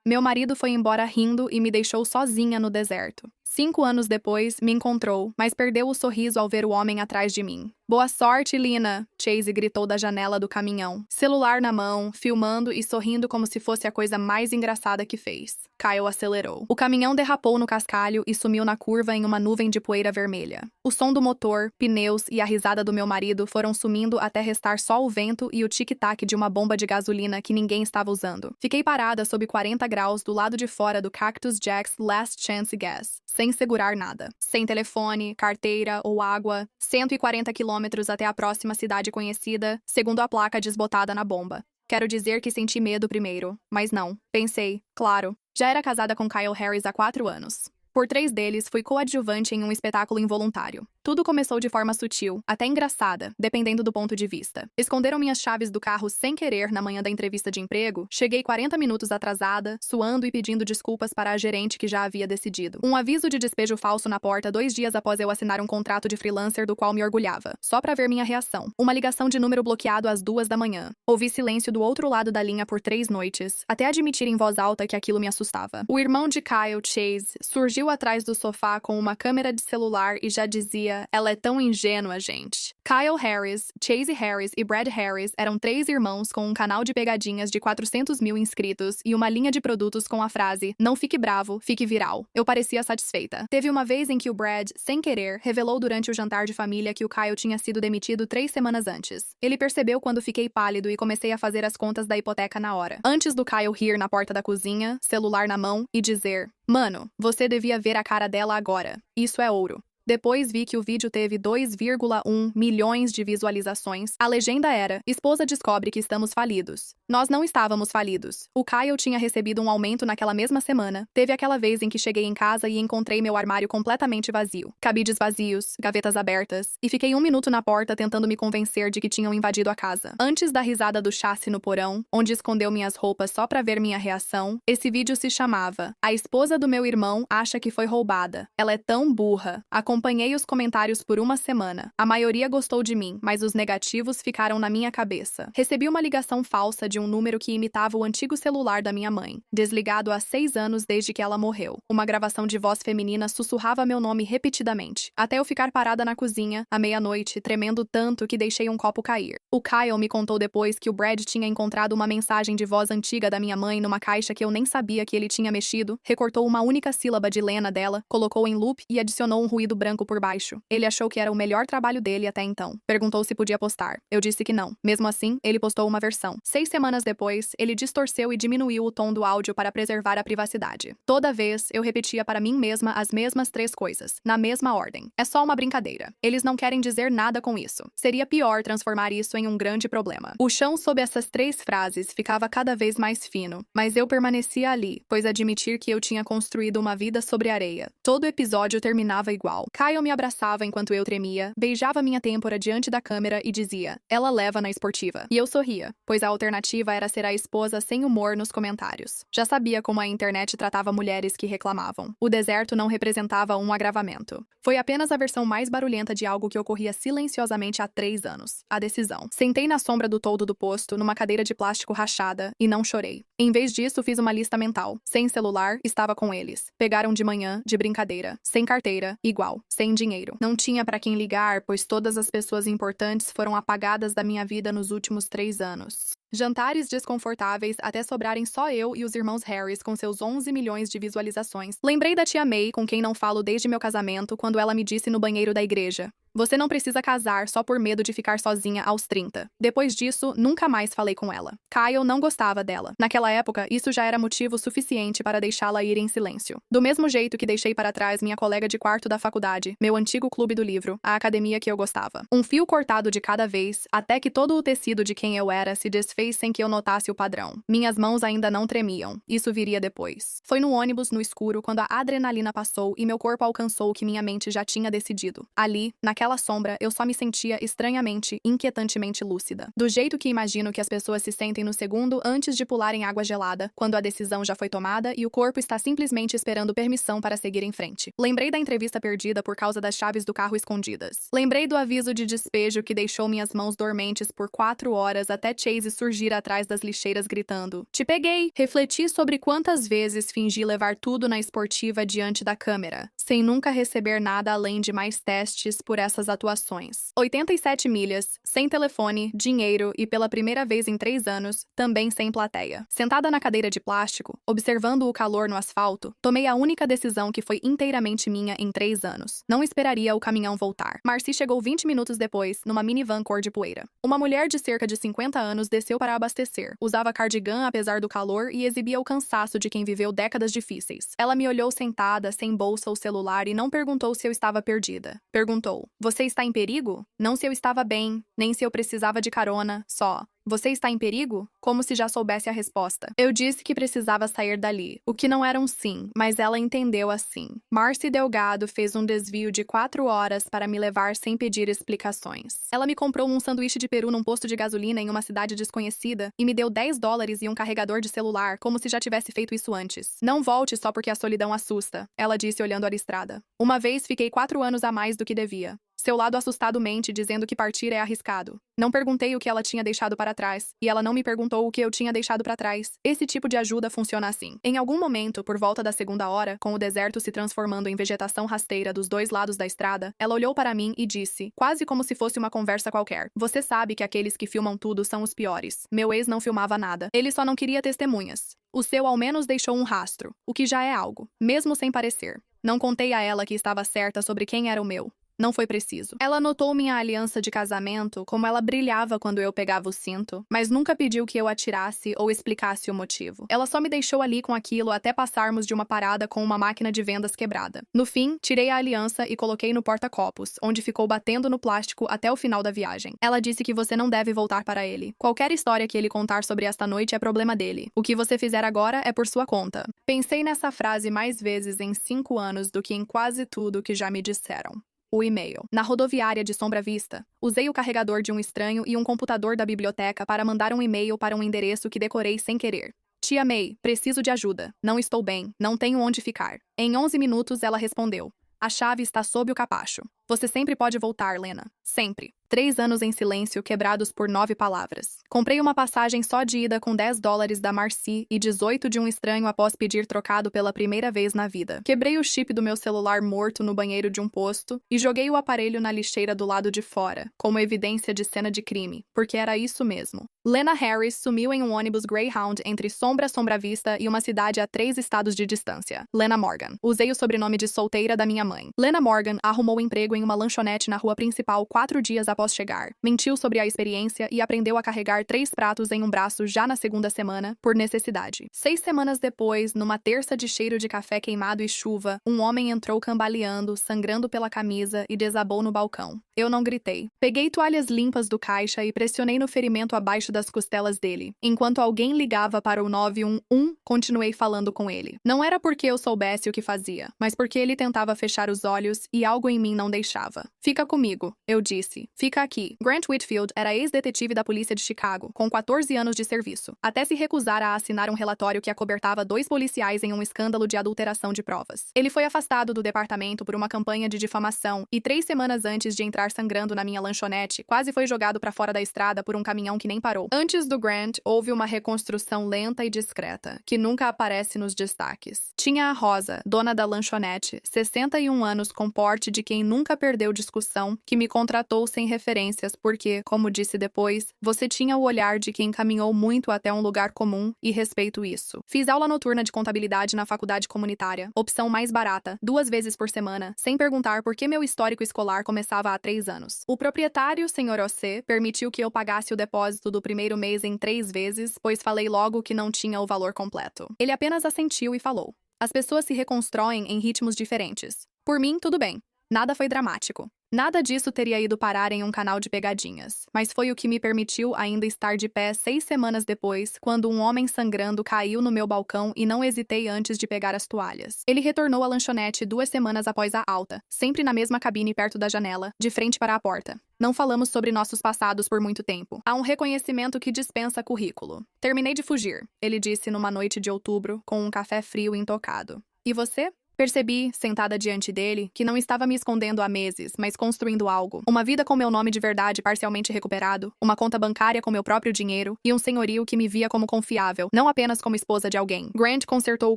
Meu marido foi embora rindo e me deixou sozinha no deserto. 5 anos depois, me encontrou, mas perdeu o sorriso ao ver o homem atrás de mim. Boa sorte, Lina! Chase gritou da janela do caminhão. Celular na mão, filmando e sorrindo como se fosse a coisa mais engraçada que fez. Kyle acelerou. O caminhão derrapou no cascalho e sumiu na curva em uma nuvem de poeira vermelha. O som do motor, pneus e a risada do meu marido foram sumindo até restar só o vento e o tic-tac de uma bomba de gasolina que ninguém estava usando. Fiquei parada sob 40 graus do lado de fora do Cactus Jack's Last Chance Gas, sem segurar nada. Sem telefone, carteira ou água, 140 quilômetros até a próxima cidade conhecida, segundo a placa desbotada na bomba. Quero dizer que senti medo primeiro, mas não. Pensei, claro, já era casada com Kyle Harris há 4 anos. Por 3 deles, fui coadjuvante em um espetáculo involuntário. Tudo começou de forma sutil, até engraçada, dependendo do ponto de vista. Esconderam minhas chaves do carro sem querer na manhã da entrevista de emprego, cheguei 40 minutos atrasada, suando e pedindo desculpas para a gerente que já havia decidido. Um aviso de despejo falso na porta 2 dias após eu assinar um contrato de freelancer do qual me orgulhava, só para ver minha reação. Uma ligação de número bloqueado às 2 da manhã. Ouvi silêncio do outro lado da linha por 3 noites, até admitir em voz alta que aquilo me assustava. O irmão de Kyle, Chase, surgiu atrás do sofá com uma câmera de celular e já dizia: ela é tão ingênua, gente. Kyle Harris, Chase Harris e Brad Harris eram 3 irmãos com um canal de pegadinhas de 400 mil inscritos e uma linha de produtos com a frase: não fique bravo, fique viral. Eu parecia satisfeita. Teve uma vez em que o Brad, sem querer, revelou durante o jantar de família que o Kyle tinha sido demitido 3 semanas antes. Ele percebeu quando fiquei pálido e comecei a fazer as contas da hipoteca na hora. Antes do Kyle rir na porta da cozinha, celular na mão, e dizer: mano, você devia ver a cara dela agora. Isso é ouro. Depois vi que o vídeo teve 2,1 milhões de visualizações. A legenda era: esposa descobre que estamos falidos. Nós não estávamos falidos. O Kyle tinha recebido um aumento naquela mesma semana. Teve aquela vez em que cheguei em casa e encontrei meu armário completamente vazio. Cabides vazios, gavetas abertas, e fiquei 1 minuto na porta tentando me convencer de que tinham invadido a casa. Antes da risada do Chassi no porão, onde escondeu minhas roupas só pra ver minha reação, esse vídeo se chamava: a esposa do meu irmão acha que foi roubada. Ela é tão burra. Acompanhei os comentários por 1 semana. A maioria gostou de mim, mas os negativos ficaram na minha cabeça. Recebi uma ligação falsa de um número que imitava o antigo celular da minha mãe, desligado há 6 anos desde que ela morreu. Uma gravação de voz feminina sussurrava meu nome repetidamente, até eu ficar parada na cozinha, à meia-noite, tremendo tanto que deixei um copo cair. O Kyle me contou depois que o Brad tinha encontrado uma mensagem de voz antiga da minha mãe numa caixa que eu nem sabia que ele tinha mexido, recortou uma única sílaba de Lena dela, colocou em loop e adicionou um ruído branco por baixo. Ele achou que era o melhor trabalho dele até então. Perguntou se podia postar. Eu disse que não. Mesmo assim, ele postou uma versão. 6 semanas depois, ele distorceu e diminuiu o tom do áudio para preservar a privacidade. Toda vez, eu repetia para mim mesma as mesmas 3 coisas, na mesma ordem. É só uma brincadeira. Eles não querem dizer nada com isso. Seria pior transformar isso em um grande problema. O chão sob essas 3 frases ficava cada vez mais fino, mas eu permanecia ali, pois admitir que eu tinha construído uma vida sobre areia. Todo episódio terminava igual. Kyle me abraçava enquanto eu tremia, beijava minha têmpora diante da câmera e dizia: ela leva na esportiva. E eu sorria, pois a alternativa era ser a esposa sem humor nos comentários. Já sabia como a internet tratava mulheres que reclamavam. O deserto não representava um agravamento. Foi apenas a versão mais barulhenta de algo que ocorria silenciosamente há 3 anos. A decisão. Sentei na sombra do toldo do posto, numa cadeira de plástico rachada, e não chorei. Em vez disso, fiz uma lista mental. Sem celular, estava com eles. Pegaram de manhã, de brincadeira. Sem carteira, igual. Sem dinheiro. Não tinha pra quem ligar, pois todas as pessoas importantes foram apagadas da minha vida nos últimos 3 anos. Jantares desconfortáveis até sobrarem só eu e os irmãos Harris com seus 11 milhões de visualizações. Lembrei da tia May, com quem não falo desde meu casamento, quando ela me disse no banheiro da igreja: você não precisa casar só por medo de ficar sozinha aos 30. Depois disso, nunca mais falei com ela. Kyle não gostava dela. Naquela época, isso já era motivo suficiente para deixá-la ir em silêncio. Do mesmo jeito que deixei para trás minha colega de quarto da faculdade, meu antigo clube do livro, a academia que eu gostava. Um fio cortado de cada vez, até que todo o tecido de quem eu era se desfez sem que eu notasse o padrão. Minhas mãos ainda não tremiam. Isso viria depois. Foi no ônibus, no escuro, quando a adrenalina passou e meu corpo alcançou o que minha mente já tinha decidido. Ali, naquela Naquela sombra, eu só me sentia estranhamente, inquietantemente lúcida. Do jeito que imagino que as pessoas se sentem no segundo antes de pular em água gelada, quando a decisão já foi tomada e o corpo está simplesmente esperando permissão para seguir em frente. Lembrei da entrevista perdida por causa das chaves do carro escondidas. Lembrei do aviso de despejo que deixou minhas mãos dormentes por 4 horas até Chase surgir atrás das lixeiras gritando: "Te peguei!" Refleti sobre quantas vezes fingi levar tudo na esportiva diante da câmera, sem nunca receber nada além de mais testes por essas atuações. 87 milhas, sem telefone, dinheiro e pela primeira vez em 3 anos, também sem plateia. Sentada na cadeira de plástico, observando o calor no asfalto, tomei a única decisão que foi inteiramente minha em 3 anos. Não esperaria o caminhão voltar. Marcy chegou 20 minutos depois, numa minivan cor de poeira. Uma mulher de cerca de 50 anos desceu para abastecer, usava cardigan apesar do calor e exibia o cansaço de quem viveu décadas difíceis. Ela me olhou sentada, sem bolsa ou celular e não perguntou se eu estava perdida. Perguntou: "Você está em perigo?" Não se eu estava bem, nem se eu precisava de carona, só: "Você está em perigo?" Como se já soubesse a resposta. Eu disse que precisava sair dali, o que não era um sim, mas ela entendeu assim. Marcy Delgado fez um desvio de 4 horas para me levar sem pedir explicações. Ela me comprou um sanduíche de peru num posto de gasolina em uma cidade desconhecida e me deu $10 e um carregador de celular, como se já tivesse feito isso antes. "Não volte só porque a solidão assusta", ela disse olhando a estrada. Uma vez fiquei 4 anos a mais do que devia. Seu lado assustado mente dizendo que partir é arriscado. Não perguntei o que ela tinha deixado para trás, e ela não me perguntou o que eu tinha deixado para trás. Esse tipo de ajuda funciona assim. Em algum momento, por volta da 2ª hora, com o deserto se transformando em vegetação rasteira dos 2 lados da estrada, ela olhou para mim e disse, quase como se fosse uma conversa qualquer: "Você sabe que aqueles que filmam tudo são os piores. Meu ex não filmava nada. Ele só não queria testemunhas. O seu ao menos deixou um rastro, o que já é algo, mesmo sem parecer. Não contei a ela que estava certa sobre quem era o meu. Não foi preciso. Ela notou minha aliança de casamento, como ela brilhava quando eu pegava o cinto, mas nunca pediu que eu atirasse ou explicasse o motivo. Ela só me deixou ali com aquilo até passarmos de uma parada com uma máquina de vendas quebrada. No fim, tirei a aliança e coloquei no porta-copos, onde ficou batendo no plástico até o final da viagem. Ela disse que você não deve voltar para ele. Qualquer história que ele contar sobre esta noite é problema dele. O que você fizer agora é por sua conta. Pensei nessa frase mais vezes em 5 anos do que em quase tudo que já me disseram. O e-mail. Na rodoviária de Sombra Vista, usei o carregador de um estranho e um computador da biblioteca para mandar um e-mail para um endereço que decorei sem querer. Tia May, preciso de ajuda. Não estou bem. Não tenho onde ficar. Em 11 minutos ela respondeu: "A chave está sob o capacho. Você sempre pode voltar, Lena. Sempre." 3 anos em silêncio, quebrados por 9 palavras. Comprei uma passagem só de ida com $10 da Marcy e 18 de um estranho após pedir trocado pela primeira vez na vida. Quebrei o chip do meu celular morto no banheiro de um posto e joguei o aparelho na lixeira do lado de fora, como evidência de cena de crime, porque era isso mesmo. Lena Harris sumiu em um ônibus Greyhound entre Sombra Vista e uma cidade a 3 estados de distância. Lena Morgan. Usei o sobrenome de solteira da minha mãe. Lena Morgan arrumou emprego em uma lanchonete na rua principal 4 dias após chegar. Mentiu sobre a experiência e aprendeu a carregar 3 pratos em um braço já na 2ª semana, por necessidade. 6 semanas depois, numa terça de cheiro de café queimado e chuva, um homem entrou cambaleando, sangrando pela camisa e desabou no balcão. Eu não gritei. Peguei toalhas limpas do caixa e pressionei no ferimento abaixo das costelas dele. Enquanto alguém ligava para o 911, continuei falando com ele. Não era porque eu soubesse o que fazia, mas porque ele tentava fechar os olhos e algo em mim não deixava. "Fica comigo", eu disse. "Fica aqui." Grant Whitfield era ex-detetive da polícia de Chicago, com 14 anos de serviço, até se recusar a assinar um relatório que acobertava 2 policiais em um escândalo de adulteração de provas. Ele foi afastado do departamento por uma campanha de difamação e 3 semanas antes de entrar sangrando na minha lanchonete, quase foi jogado para fora da estrada por um caminhão que nem parou. Antes do Grant, houve uma reconstrução lenta e discreta, que nunca aparece nos destaques. Tinha a Rosa, dona da lanchonete, 61 anos com porte de quem nunca perdeu discussão, que me contratou sem referências porque, como disse depois, você tinha o olhar de quem caminhou muito até um lugar comum e respeito isso. Fiz aula noturna de contabilidade na faculdade comunitária, opção mais barata, 2 vezes por semana, sem perguntar por que meu histórico escolar começava há 3 anos. O proprietário, Sr. Ossé, permitiu que eu pagasse o depósito do primeiro mês em 3 vezes, pois falei logo que não tinha o valor completo. Ele apenas assentiu e falou: "As pessoas se reconstroem em ritmos diferentes. Por mim, tudo bem. Nada foi dramático." Nada disso teria ido parar em um canal de pegadinhas, mas foi o que me permitiu ainda estar de pé 6 semanas depois, quando um homem sangrando caiu no meu balcão e não hesitei antes de pegar as toalhas. Ele retornou à lanchonete 2 semanas após a alta, sempre na mesma cabine perto da janela, de frente para a porta. Não falamos sobre nossos passados por muito tempo. Há um reconhecimento que dispensa currículo. Terminei de fugir, ele disse numa noite de outubro, com um café frio intocado. E você? Percebi, sentada diante dele, que não estava me escondendo há meses, mas construindo algo. Uma vida com meu nome de verdade parcialmente recuperado, uma conta bancária com meu próprio dinheiro e um senhorio que me via como confiável, não apenas como esposa de alguém. Grant consertou o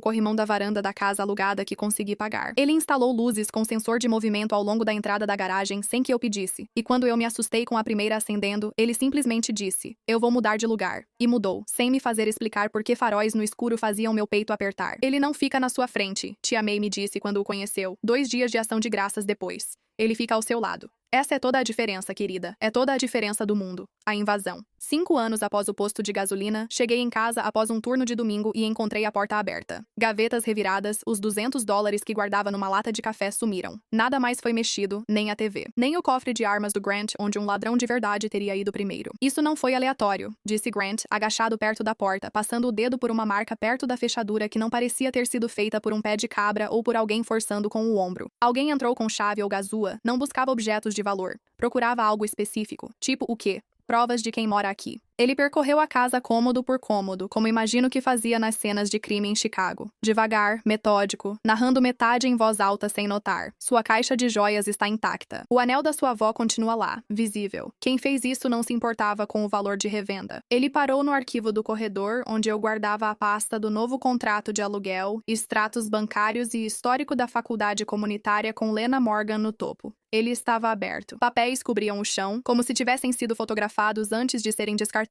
corrimão da varanda da casa alugada que consegui pagar. Ele instalou luzes com sensor de movimento ao longo da entrada da garagem sem que eu pedisse. E quando eu me assustei com a primeira acendendo, ele simplesmente disse: "Eu vou mudar de lugar." E mudou, sem me fazer explicar por que faróis no escuro faziam meu peito apertar. Ele não fica na sua frente, tia May me disse quando o conheceu, 2 dias de ação de graças depois. Ele fica ao seu lado. Essa é toda a diferença, querida. É toda a diferença do mundo. A invasão. 5 anos após o posto de gasolina, cheguei em casa após um turno de domingo e encontrei a porta aberta. Gavetas reviradas, os $200 que guardava numa lata de café sumiram. Nada mais foi mexido, nem a TV. Nem o cofre de armas do Grant, onde um ladrão de verdade teria ido primeiro. Isso não foi aleatório, disse Grant, agachado perto da porta, passando o dedo por uma marca perto da fechadura que não parecia ter sido feita por um pé de cabra ou por alguém forçando com o ombro. Alguém entrou com chave ou gazua, não buscava objetos de valor. Procurava algo específico. Tipo o quê? Provas de quem mora aqui. Ele percorreu a casa cômodo por cômodo, como imagino que fazia nas cenas de crime em Chicago. Devagar, metódico, narrando metade em voz alta sem notar. Sua caixa de joias está intacta. O anel da sua avó continua lá, visível. Quem fez isso não se importava com o valor de revenda. Ele parou no arquivo do corredor, onde eu guardava a pasta do novo contrato de aluguel, extratos bancários e histórico da faculdade comunitária com Lena Morgan no topo. Ele estava aberto. Papéis cobriam o chão, como se tivessem sido fotografados antes de serem descartados.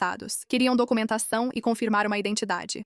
Queriam documentação e confirmar uma identidade.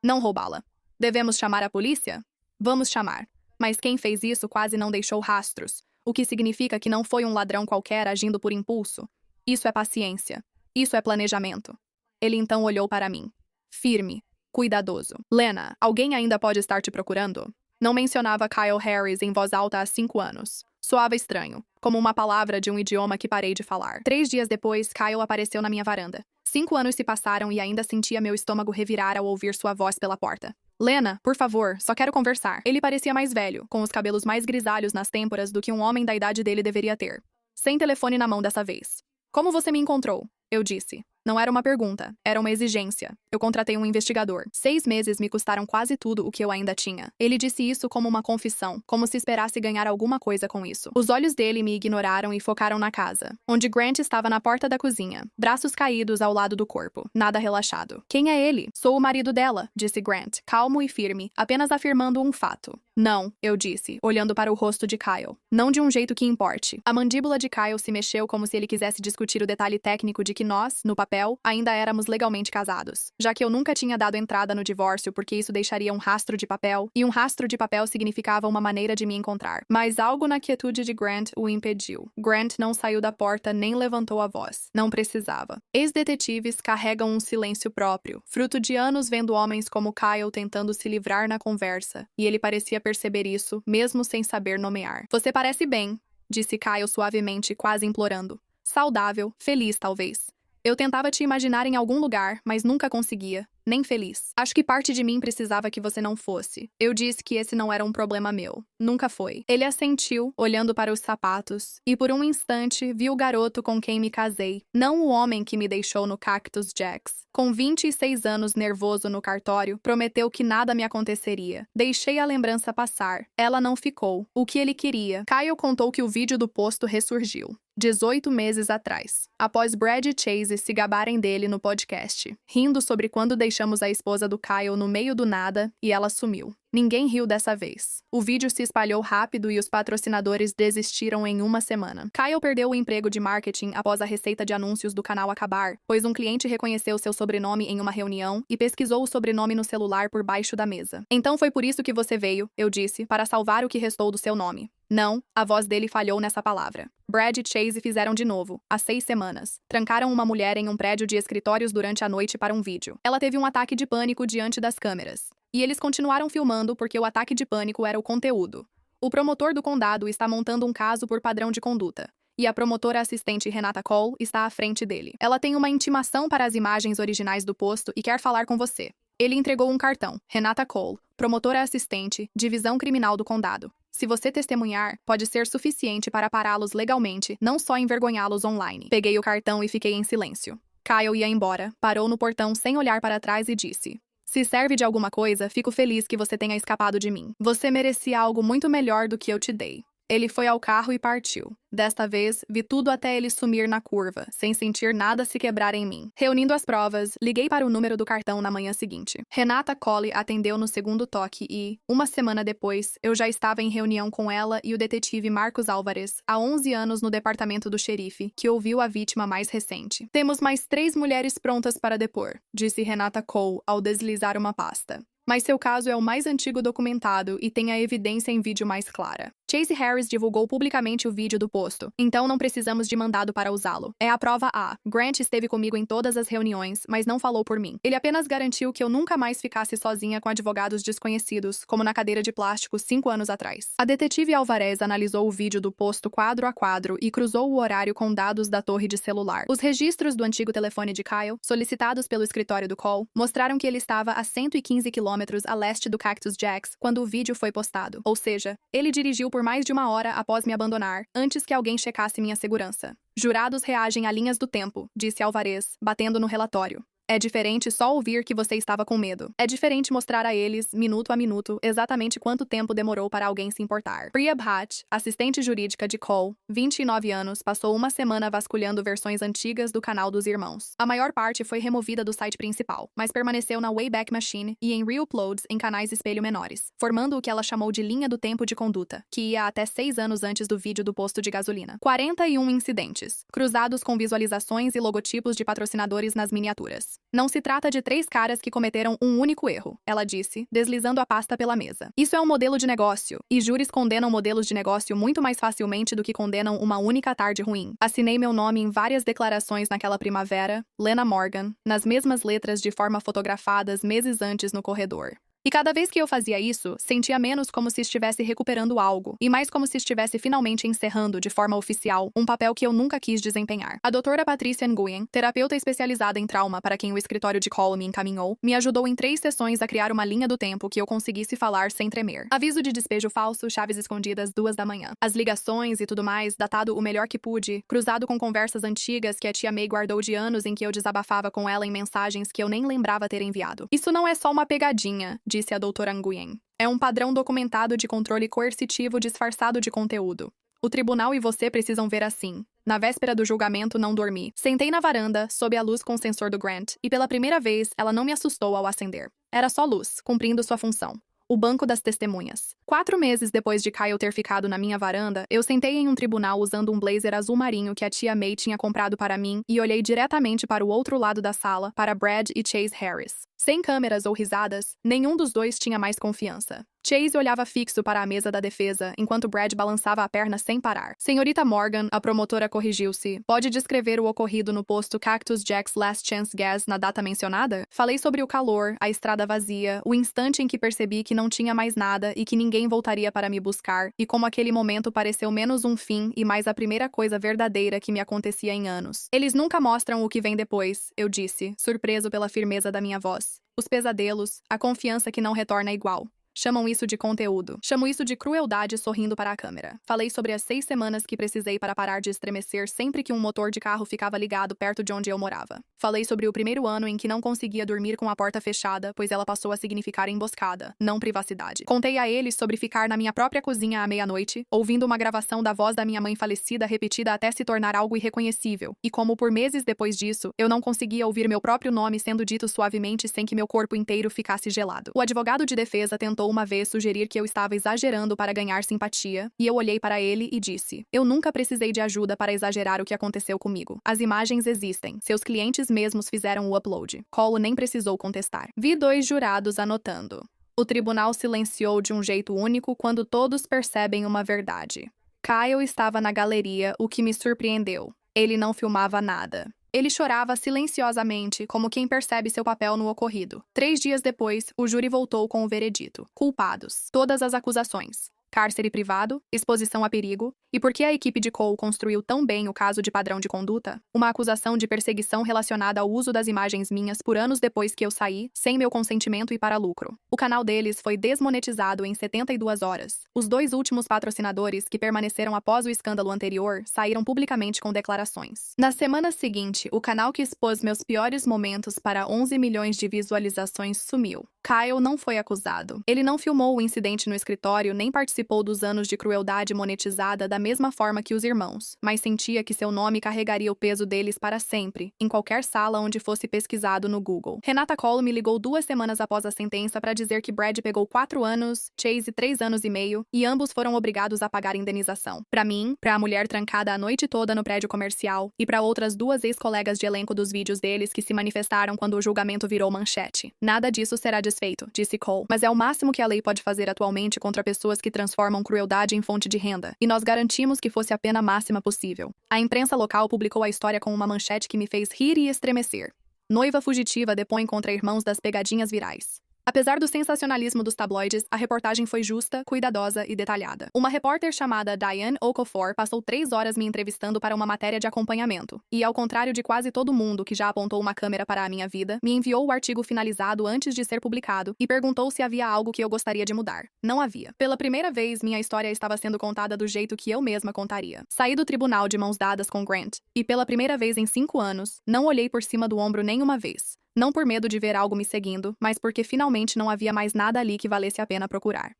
Não roubá-la. Devemos chamar a polícia? Vamos chamar. Mas quem fez isso quase não deixou rastros, o que significa que não foi um ladrão qualquer agindo por impulso. Isso é paciência. Isso é planejamento. Ele então olhou para mim. Firme. Cuidadoso. Lena, alguém ainda pode estar te procurando? Não mencionava Kyle Harris em voz alta há 5 anos. Soava estranho, como uma palavra de um idioma que parei de falar. 3 dias depois, Kyle apareceu na minha varanda. 5 anos se passaram e ainda sentia meu estômago revirar ao ouvir sua voz pela porta. Lena, por favor, só quero conversar. Ele parecia mais velho, com os cabelos mais grisalhos nas têmporas do que um homem da idade dele deveria ter. Sem telefone na mão dessa vez. Como você me encontrou? Eu disse. Não era uma pergunta, era uma exigência. Eu contratei um investigador. 6 meses me custaram quase tudo o que eu ainda tinha. Ele disse isso como uma confissão, como se esperasse ganhar alguma coisa com isso. Os olhos dele me ignoraram e focaram na casa, onde Grant estava na porta da cozinha, braços caídos ao lado do corpo, nada relaxado. Quem é ele? Sou o marido dela, disse Grant, calmo e firme, apenas afirmando um fato. Não, eu disse, olhando para o rosto de Kyle. Não de um jeito que importe. A mandíbula de Kyle se mexeu como se ele quisesse discutir o detalhe técnico de que nós, no papel, ainda éramos legalmente casados, já que eu nunca tinha dado entrada no divórcio porque isso deixaria um rastro de papel, e um rastro de papel significava uma maneira de me encontrar. Mas algo na quietude de Grant o impediu. Grant não saiu da porta nem levantou a voz. Não precisava. Ex-detetives carregam um silêncio próprio, fruto de anos vendo homens como Kyle tentando se livrar na conversa, e ele parecia perceber isso, mesmo sem saber nomear. Você parece bem, disse Kyle suavemente, quase implorando. Saudável, feliz talvez. Eu tentava te imaginar em algum lugar, mas nunca conseguia. Nem feliz. Acho que parte de mim precisava que você não fosse. Eu disse que esse não era um problema meu. Nunca foi. Ele assentiu, olhando para os sapatos, e por um instante vi o garoto com quem me casei, não o homem que me deixou no Cactus Jacks. Com 26 anos nervoso no cartório, prometeu que nada me aconteceria. Deixei a lembrança passar. Ela não ficou. O que ele queria. Kyle contou que o vídeo do posto ressurgiu. 18 meses atrás, após Brad e Chase se gabarem dele no podcast, rindo sobre quando deixamos a esposa do Kyle no meio do nada e ela sumiu. Ninguém riu dessa vez. O vídeo se espalhou rápido e os patrocinadores desistiram em uma semana. Kyle perdeu o emprego de marketing após a receita de anúncios do canal acabar, pois um cliente reconheceu seu sobrenome em uma reunião e pesquisou o sobrenome no celular por baixo da mesa. Então foi por isso que você veio, eu disse, para salvar o que restou do seu nome. Não, a voz dele falhou nessa palavra. Brad e Chase fizeram de novo, há 6 semanas. Trancaram uma mulher em um prédio de escritórios durante a noite para um vídeo. Ela teve um ataque de pânico diante das câmeras. E eles continuaram filmando porque o ataque de pânico era o conteúdo. O promotor do condado está montando um caso por padrão de conduta. E a promotora assistente Renata Cole está à frente dele. Ela tem uma intimação para as imagens originais do posto e quer falar com você. Ele entregou um cartão. Renata Cole, promotora assistente, divisão criminal do condado. Se você testemunhar, pode ser suficiente para pará-los legalmente, não só envergonhá-los online. Peguei o cartão e fiquei em silêncio. Kyle ia embora, parou no portão sem olhar para trás e disse: "Se serve de alguma coisa, fico feliz que você tenha escapado de mim. Você merecia algo muito melhor do que eu te dei." Ele foi ao carro e partiu. Desta vez, vi tudo até ele sumir na curva, sem sentir nada se quebrar em mim. Reunindo as provas, liguei para o número do cartão na manhã seguinte. Renata Cole atendeu no segundo toque e, uma semana depois, eu já estava em reunião com ela e o detetive Marcos Álvares, há 11 anos no departamento do xerife, que ouviu a vítima mais recente. "Temos mais 3 mulheres prontas para depor", disse Renata Cole ao deslizar uma pasta. "Mas seu caso é o mais antigo documentado e tem a evidência em vídeo mais clara. Chase Harris divulgou publicamente o vídeo do posto, então não precisamos de mandado para usá-lo. É a prova A. Grant esteve comigo em todas as reuniões, mas não falou por mim. Ele apenas garantiu que eu nunca mais ficasse sozinha com advogados desconhecidos, como na cadeira de plástico 5 anos atrás." A detetive Alvarez analisou o vídeo do posto quadro a quadro e cruzou o horário com dados da torre de celular. Os registros do antigo telefone de Kyle, solicitados pelo escritório do Cole, mostraram que ele estava a 115 quilômetros a leste do Cactus Jacks quando o vídeo foi postado. Ou seja, ele dirigiu por mais de 1 hora após me abandonar, antes que alguém checasse minha segurança. "Jurados reagem a linhas do tempo", disse Alvarez, batendo no relatório. "É diferente só ouvir que você estava com medo. É diferente mostrar a eles, minuto a minuto, exatamente quanto tempo demorou para alguém se importar." Priya Bhatt, assistente jurídica de Cole, 29 anos, passou uma semana vasculhando versões antigas do canal dos irmãos. A maior parte foi removida do site principal, mas permaneceu na Wayback Machine e em reuploads em canais espelho menores, formando o que ela chamou de linha do tempo de conduta, que ia até 6 anos antes do vídeo do posto de gasolina. 41 incidentes, cruzados com visualizações e logotipos de patrocinadores nas miniaturas. "Não se trata de 3 caras que cometeram um único erro", ela disse, deslizando a pasta pela mesa. "Isso é um modelo de negócio, e júris condenam modelos de negócio muito mais facilmente do que condenam uma única tarde ruim. Assinei meu nome em várias declarações naquela primavera, Lena Morgan, nas mesmas letras de forma fotografadas meses antes no corredor. E cada vez que eu fazia isso, sentia menos como se estivesse recuperando algo, e mais como se estivesse finalmente encerrando, de forma oficial, um papel que eu nunca quis desempenhar." A doutora Patricia Nguyen, terapeuta especializada em trauma para quem o escritório de Cole me encaminhou, me ajudou em 3 sessões a criar uma linha do tempo que eu conseguisse falar sem tremer. Aviso de despejo falso, chaves escondidas, 2 da manhã. As ligações e tudo mais, datado o melhor que pude, cruzado com conversas antigas que a tia May guardou de anos em que eu desabafava com ela em mensagens que eu nem lembrava ter enviado. "Isso não é só uma pegadinha", disse a doutora Nguyen. "É um padrão documentado de controle coercitivo disfarçado de conteúdo. O tribunal e você precisam ver assim." Na véspera do julgamento, não dormi. Sentei na varanda, sob a luz com o sensor do Grant, e pela primeira vez, ela não me assustou ao acender. Era só luz, cumprindo sua função. O banco das testemunhas. 4 meses depois de Kyle ter ficado na minha varanda, eu sentei em um tribunal usando um blazer azul marinho que a tia May tinha comprado para mim e olhei diretamente para o outro lado da sala, para Brad e Chase Harris. Sem câmeras ou risadas, nenhum dos dois tinha mais confiança. Chase olhava fixo para a mesa da defesa, enquanto Brad balançava a perna sem parar. "Senhorita Morgan", a promotora corrigiu-se, "pode descrever o ocorrido no posto Cactus Jack's Last Chance Gas na data mencionada?" Falei sobre o calor, a estrada vazia, o instante em que percebi que não tinha mais nada e que ninguém voltaria para me buscar, e como aquele momento pareceu menos um fim e mais a primeira coisa verdadeira que me acontecia em anos. "Eles nunca mostram o que vem depois", eu disse, surpreso pela firmeza da minha voz. "Os pesadelos, a confiança que não retorna igual. Chamam isso de conteúdo. Chamo isso de crueldade sorrindo para a câmera." Falei sobre as 6 semanas que precisei para parar de estremecer sempre que um motor de carro ficava ligado perto de onde eu morava. Falei sobre o primeiro ano em que não conseguia dormir com a porta fechada, pois ela passou a significar emboscada, não privacidade. Contei a eles sobre ficar na minha própria cozinha à meia-noite, ouvindo uma gravação da voz da minha mãe falecida repetida até se tornar algo irreconhecível, e como por meses depois disso, eu não conseguia ouvir meu próprio nome sendo dito suavemente sem que meu corpo inteiro ficasse gelado. O advogado de defesa tentou uma vez sugerir que eu estava exagerando para ganhar simpatia, e eu olhei para ele e disse: "Eu nunca precisei de ajuda para exagerar o que aconteceu comigo. As imagens existem. Seus clientes mesmos fizeram o upload." Cole nem precisou contestar. Vi 2 jurados anotando. O tribunal silenciou de um jeito único quando todos percebem uma verdade. Kyle estava na galeria, o que me surpreendeu. Ele não filmava nada. Ele chorava silenciosamente, como quem percebe seu papel no ocorrido. 3 dias depois, o júri voltou com o veredito. Culpados. Todas as acusações. cárcere privado, exposição a perigo, e por que a equipe de Cole construiu tão bem o caso de padrão de conduta? Uma acusação de perseguição relacionada ao uso das imagens minhas por anos depois que eu saí, sem meu consentimento e para lucro. O canal deles foi desmonetizado em 72 horas. Os 2 últimos patrocinadores que permaneceram após o escândalo anterior saíram publicamente com declarações. Na semana seguinte, o canal que expôs meus piores momentos para 11 milhões de visualizações sumiu. Kyle não foi acusado. Ele não filmou o incidente no escritório nem participou dos anos de crueldade monetizada da mesma forma que os irmãos, mas sentia que seu nome carregaria o peso deles para sempre, em qualquer sala onde fosse pesquisado no Google. Renata Cole me ligou 2 semanas após a sentença para dizer que Brad pegou 4 anos, Chase 3 anos e meio, e ambos foram obrigados a pagar indenização. Para mim, para a mulher trancada a noite toda no prédio comercial, e para outras 2 ex-colegas de elenco dos vídeos deles que se manifestaram quando o julgamento virou manchete. Nada disso será desfeito, disse Cole, mas é o máximo que a lei pode fazer atualmente contra pessoas que transformam crueldade em fonte de renda, e nós garantimos que fosse a pena máxima possível. A imprensa local publicou a história com uma manchete que me fez rir e estremecer. Noiva fugitiva depõe contra irmãos das pegadinhas virais. Apesar do sensacionalismo dos tabloides, a reportagem foi justa, cuidadosa e detalhada. Uma repórter chamada Diane Okafor passou 3 horas me entrevistando para uma matéria de acompanhamento. E, ao contrário de quase todo mundo que já apontou uma câmera para a minha vida, me enviou o artigo finalizado antes de ser publicado e perguntou se havia algo que eu gostaria de mudar. Não havia. Pela primeira vez, minha história estava sendo contada do jeito que eu mesma contaria. Saí do tribunal de mãos dadas com Grant. E, pela primeira vez em 5 anos, não olhei por cima do ombro nenhuma vez. Não por medo de ver algo me seguindo, mas porque finalmente não havia mais nada ali que valesse a pena procurar.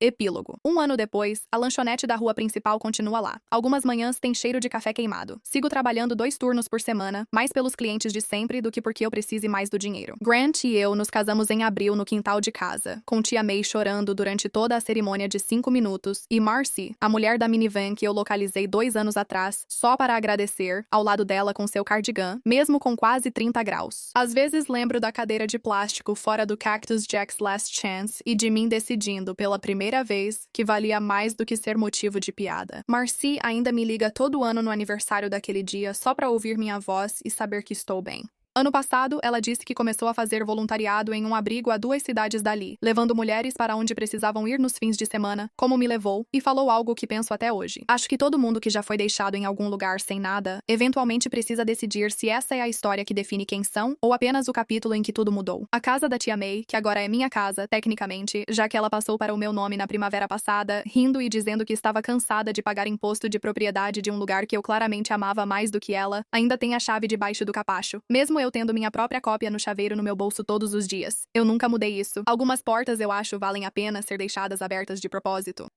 Epílogo. 1 ano depois, a lanchonete da rua principal continua lá. Algumas manhãs tem cheiro de café queimado. Sigo trabalhando 2 turnos por semana, mais pelos clientes de sempre do que porque eu precise mais do dinheiro. Grant e eu nos casamos em abril no quintal de casa, com tia May chorando durante toda a cerimônia de 5 minutos e Marcy, a mulher da minivan que eu localizei 2 anos atrás, só para agradecer, ao lado dela com seu cardigan, mesmo com quase 30 graus. Às vezes lembro da cadeira de plástico fora do Cactus Jack's Last Chance e de mim decidindo pela primeira vez que valia mais do que ser motivo de piada. Marcy ainda me liga todo ano no aniversário daquele dia só para ouvir minha voz e saber que estou bem. Ano passado, ela disse que começou a fazer voluntariado em um abrigo a 2 cidades dali, levando mulheres para onde precisavam ir nos fins de semana, como me levou, e falou algo que penso até hoje. Acho que todo mundo que já foi deixado em algum lugar sem nada, eventualmente precisa decidir se essa é a história que define quem são, ou apenas o capítulo em que tudo mudou. A casa da tia May, que agora é minha casa, tecnicamente, já que ela passou para o meu nome na primavera passada, rindo e dizendo que estava cansada de pagar imposto de propriedade de um lugar que eu claramente amava mais do que ela, ainda tem a chave debaixo do capacho. Mesmo eu tendo minha própria cópia no chaveiro no meu bolso todos os dias. Eu nunca mudei isso. Algumas portas eu acho valem a pena ser deixadas abertas de propósito.